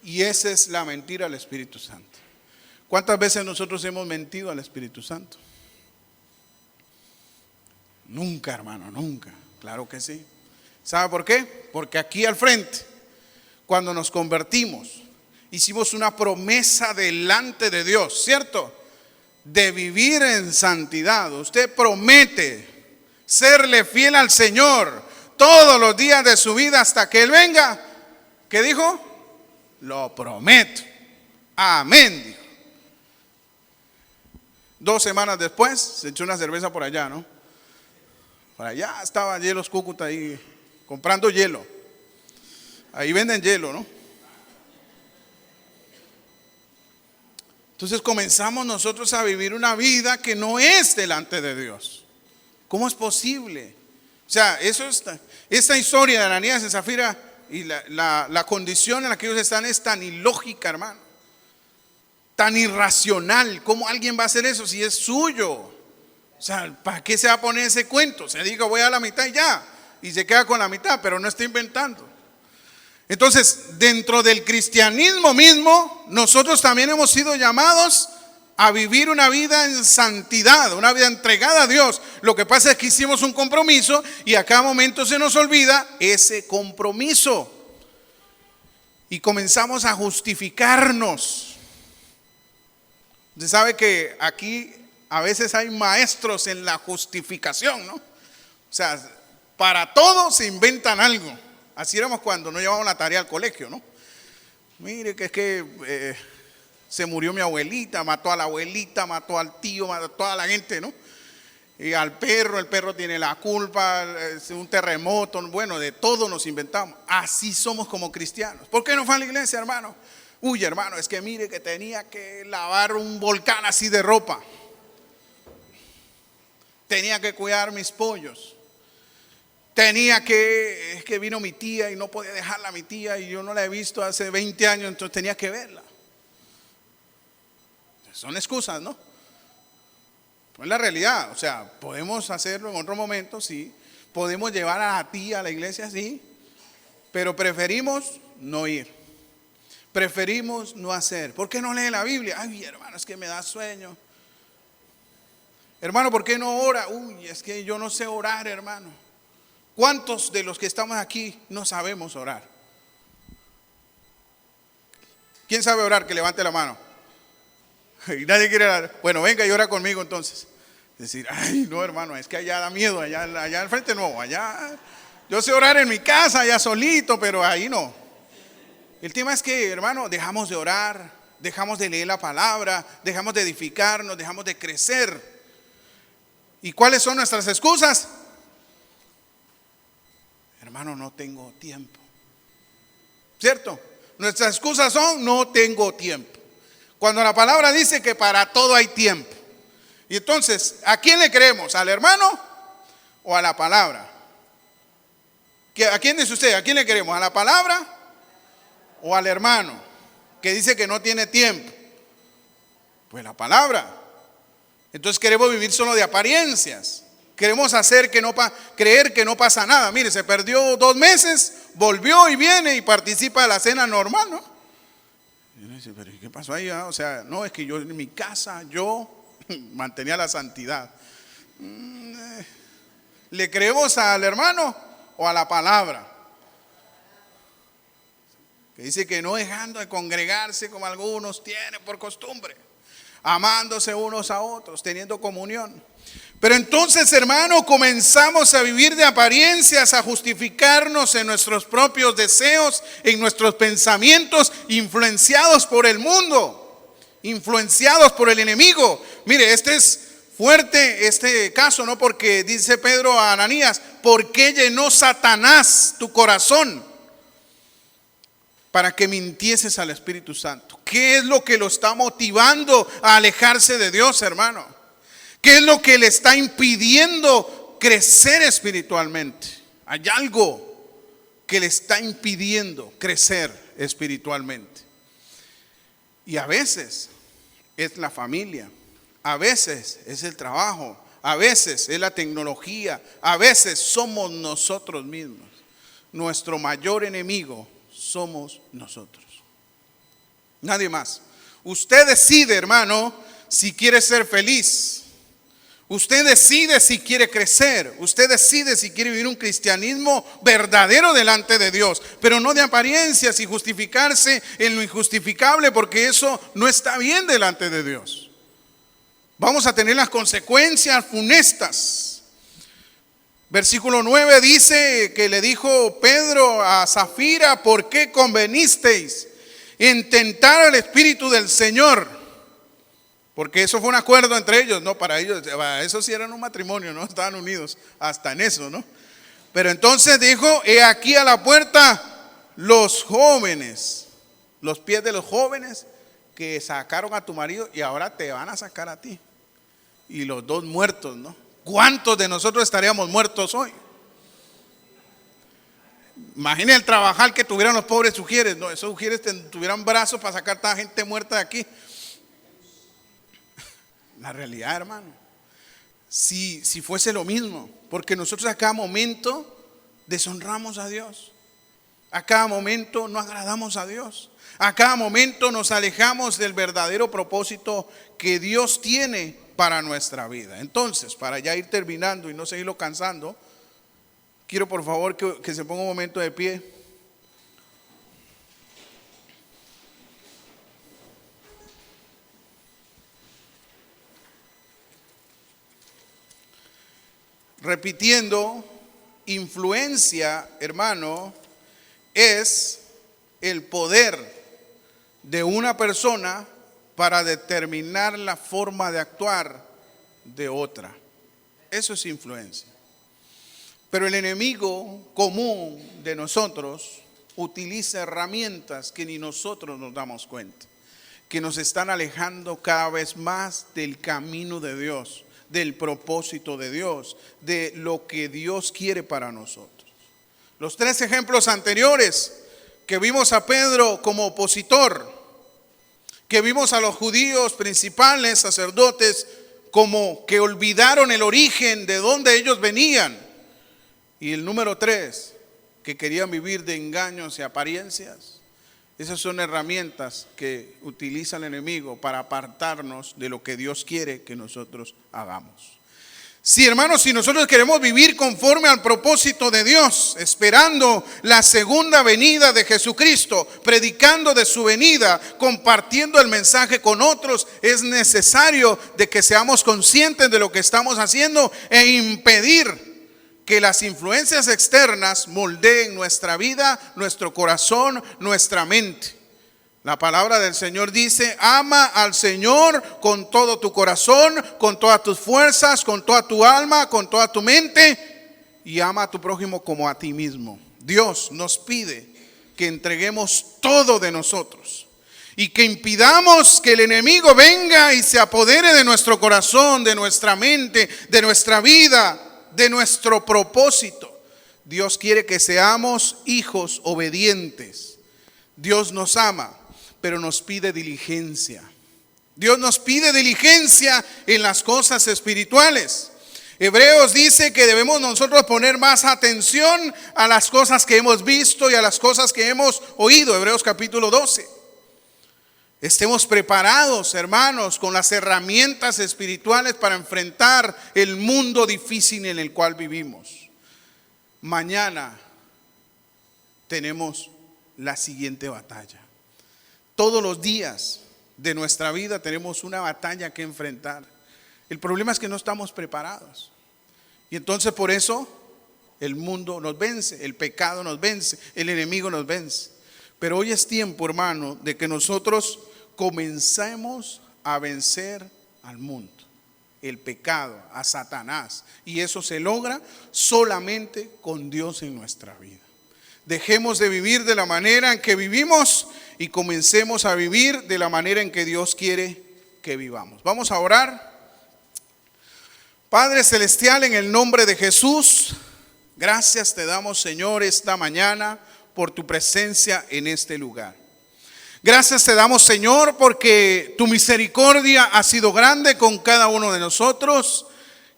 Y esa es la mentira al Espíritu Santo. ¿Cuántas veces nosotros hemos mentido al Espíritu Santo? Nunca, hermano, nunca. Claro que sí. ¿Sabe por qué? Porque aquí al frente, cuando nos convertimos, hicimos una promesa delante de Dios, ¿cierto? De vivir en santidad. Usted promete serle fiel al Señor todos los días de su vida hasta que Él venga. ¿Qué dijo? Lo prometo. Amén, dijo. 2 semanas después se echó una cerveza por allá, ¿no? Por allá estaba Hielos Cúcuta ahí comprando hielo. Ahí venden hielo, ¿no? Entonces comenzamos nosotros a vivir una vida que no es delante de Dios. ¿Cómo es posible? O sea, esta historia de Ananías y Zafira y la condición en la que ellos están es tan ilógica, hermano. Tan irracional. ¿Cómo alguien va a hacer eso si es suyo? O sea, ¿para qué se va a poner ese cuento? Se diga, voy a la mitad y ya. Y se queda con la mitad, pero no está inventando. Entonces, dentro del cristianismo mismo, nosotros también hemos sido llamados a vivir una vida en santidad, una vida entregada a Dios. Lo que pasa es que hicimos un compromiso y a cada momento se nos olvida ese compromiso. Y comenzamos a justificarnos. Usted sabe que aquí a veces hay maestros en la justificación, ¿no? O sea, para todo se inventan algo. Así éramos cuando no llevábamos la tarea al colegio, ¿no? Mire que es que se murió mi abuelita, mató a la abuelita, mató al tío, mató a toda la gente, ¿no? Y al perro, el perro tiene la culpa, es un terremoto, bueno, de todo nos inventamos. Así somos como cristianos. ¿Por qué no fue a la iglesia, hermano? Uy, hermano, es que mire que tenía que lavar un volcán así de ropa. Tenía que cuidar mis pollos. Es que vino mi tía y no podía dejarla a mi tía y yo no la he visto hace 20 años, entonces tenía que verla. Son excusas, ¿no? No es la realidad. O sea, podemos hacerlo en otro momento, sí. Podemos llevar a la tía a la iglesia, sí. Pero preferimos no ir. Preferimos no hacer. ¿Por qué no lee la Biblia? Ay, hermano, es que me da sueño. Hermano, ¿por qué no ora? Uy, es que yo no sé orar, hermano. ¿Cuántos de los que estamos aquí no sabemos orar? ¿Quién sabe orar? Que levante la mano. Y nadie quiere orar. Bueno, venga y ora conmigo entonces. Decir, ay, no, hermano, es que allá da miedo, allá al frente no, allá. Yo sé orar en mi casa, allá solito, pero ahí no. El tema es que, hermano, dejamos de orar, dejamos de leer la palabra, dejamos de edificarnos, dejamos de crecer. ¿Y cuáles son nuestras excusas? Hermano, no tengo tiempo. ¿Cierto? Nuestras excusas son, no tengo tiempo. Cuando la palabra dice que para todo hay tiempo. Y entonces, ¿a quién le creemos? ¿Al hermano o a la palabra? ¿A quién dice usted? ¿A quién le creemos? ¿A la palabra o al hermano que dice que no tiene tiempo? Pues la palabra. Entonces queremos vivir solo de apariencias. Queremos hacer creer que no pasa nada. Mire, se perdió 2 meses, volvió y viene y participa de la cena normal, ¿no? Y uno dice, pero ¿qué pasó ahí? O sea, no, es que yo en mi casa, yo mantenía la santidad. ¿Le creemos al hermano o a la palabra? Que dice que no dejando de congregarse como algunos tienen por costumbre, amándose unos a otros, teniendo comunión. Pero entonces, hermano, comenzamos a vivir de apariencias, a justificarnos en nuestros propios deseos, en nuestros pensamientos, influenciados por el mundo, influenciados por el enemigo. Mire, este es fuerte este caso, ¿no? Porque dice Pedro a Ananías, ¿por qué llenó Satanás tu corazón? Para que mintieses al Espíritu Santo. ¿Qué es lo que lo está motivando a alejarse de Dios, hermano? ¿Qué es lo que le está impidiendo crecer espiritualmente? Hay algo que le está impidiendo crecer espiritualmente. Y a veces es la familia, a veces es el trabajo, a veces es la tecnología, a veces somos nosotros mismos. Nuestro mayor enemigo somos nosotros. Nadie más. Usted decide, hermano, si quiere ser feliz. Usted decide si quiere crecer. Usted decide si quiere vivir un cristianismo verdadero delante de Dios, pero no de apariencias y justificarse en lo injustificable, porque eso no está bien delante de Dios. Vamos a tener las consecuencias funestas. Versículo 9 dice que le dijo Pedro a Zafira, ¿por qué convenisteis en tentar al Espíritu del Señor? Porque eso fue un acuerdo entre ellos, ¿no? Para ellos, eso sí eran un matrimonio, ¿no? Estaban unidos hasta en eso, ¿no? Pero entonces dijo, he aquí a la puerta los jóvenes, los pies de los jóvenes que sacaron a tu marido y ahora te van a sacar a ti. Y los dos muertos, ¿no? ¿Cuántos de nosotros estaríamos muertos hoy? Imaginen el trabajar que tuvieran los pobres ujieres, ¿no? Esos ujieres tuvieran brazos para sacar a tanta gente muerta de aquí. La realidad, hermano, si fuese lo mismo, porque nosotros a cada momento deshonramos a Dios, a cada momento no agradamos a Dios, a cada momento nos alejamos del verdadero propósito que Dios tiene para nuestra vida. Entonces, para ya ir terminando y no seguirlo cansando, quiero por favor que se ponga un momento de pie. Repitiendo, influencia, hermano, es el poder de una persona para determinar la forma de actuar de otra. Eso es influencia. Pero el enemigo común de nosotros utiliza herramientas que ni nosotros nos damos cuenta, que nos están alejando cada vez más del camino de Dios, del propósito de Dios, de lo que Dios quiere para nosotros. Los 3 ejemplos anteriores que vimos a Pedro como opositor, que vimos a los judíos principales, sacerdotes, como que olvidaron el origen de donde ellos venían. Y el número 3, que querían vivir de engaños y apariencias. Esas son herramientas que utiliza el enemigo para apartarnos de lo que Dios quiere que nosotros hagamos. Sí, hermanos, si nosotros queremos vivir conforme al propósito de Dios, esperando la segunda venida de Jesucristo, predicando de su venida, compartiendo el mensaje con otros, es necesario de que seamos conscientes de lo que estamos haciendo e impedir que las influencias externas moldeen nuestra vida, nuestro corazón, nuestra mente. La palabra del Señor dice: ama al Señor con todo tu corazón, con todas tus fuerzas, con toda tu alma, con toda tu mente, y ama a tu prójimo como a ti mismo. Dios nos pide que entreguemos todo de nosotros y que impidamos que el enemigo venga y se apodere de nuestro corazón, de nuestra mente, de nuestra vida, de nuestro propósito. Dios quiere que seamos hijos obedientes. Dios nos ama, pero nos pide diligencia. Dios nos pide diligencia en las cosas espirituales. Hebreos dice que debemos nosotros poner más atención a las cosas que hemos visto y a las cosas que hemos oído. Hebreos capítulo 12. Estemos preparados, hermanos, con las herramientas espirituales para enfrentar el mundo difícil en el cual vivimos. Mañana tenemos la siguiente batalla. Todos los días de nuestra vida tenemos una batalla que enfrentar. El problema es que no estamos preparados. Y entonces por eso el mundo nos vence, el pecado nos vence, el enemigo nos vence. Pero hoy es tiempo, hermano, de que nosotros comencemos a vencer al mundo, el pecado, a Satanás. Y eso se logra solamente con Dios en nuestra vida. Dejemos de vivir de la manera en que vivimos y comencemos a vivir de la manera en que Dios quiere que vivamos. Vamos a orar. Padre Celestial, en el nombre de Jesús, gracias te damos, Señor, esta mañana por tu presencia en este lugar. Gracias te damos, Señor, porque tu misericordia ha sido grande con cada uno de nosotros,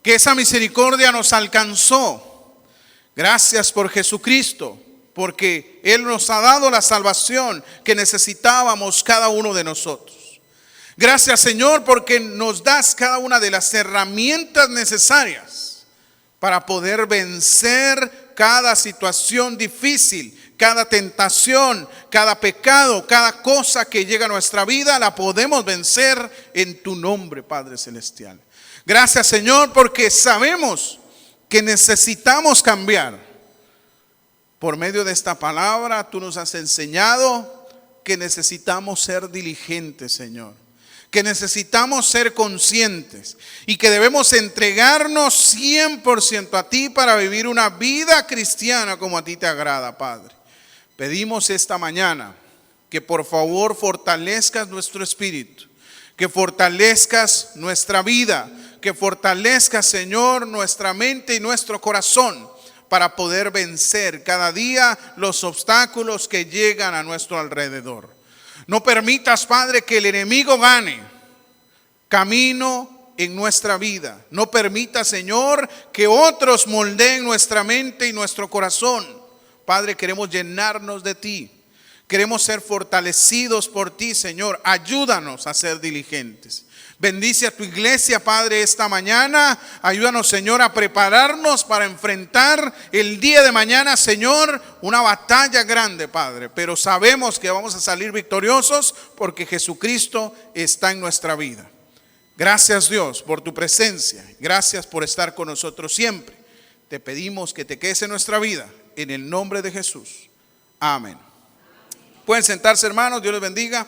que esa misericordia nos alcanzó. Gracias por Jesucristo, porque Él nos ha dado la salvación que necesitábamos cada uno de nosotros. Gracias, Señor, porque nos das cada una de las herramientas necesarias para poder vencer cada situación difícil, cada tentación, cada pecado, cada cosa que llega a nuestra vida, la podemos vencer en tu nombre, Padre Celestial. Gracias, Señor, porque sabemos que necesitamos cambiar. Por medio de esta palabra, tú nos has enseñado que necesitamos ser diligentes, Señor. Que necesitamos ser conscientes y que debemos entregarnos 100% a ti para vivir una vida cristiana como a ti te agrada, Padre. Pedimos esta mañana que por favor fortalezcas nuestro espíritu, que fortalezcas nuestra vida, que fortalezcas, Señor, nuestra mente y nuestro corazón para poder vencer cada día los obstáculos que llegan a nuestro alrededor. No permitas, Padre, que el enemigo gane camino en nuestra vida. No permitas, Señor, que otros moldeen nuestra mente y nuestro corazón. Padre, queremos llenarnos de ti. Queremos ser fortalecidos por ti, Señor. Ayúdanos a ser diligentes. Bendice a tu iglesia, Padre, esta mañana. Ayúdanos, Señor, a prepararnos para enfrentar el día de mañana, Señor, una batalla grande, Padre. Pero sabemos que vamos a salir victoriosos porque Jesucristo está en nuestra vida. Gracias, Dios, por tu presencia. Gracias por estar con nosotros siempre. Te pedimos que te quedes en nuestra vida. En el nombre de Jesús. Amén. Pueden sentarse, hermanos. Dios les bendiga.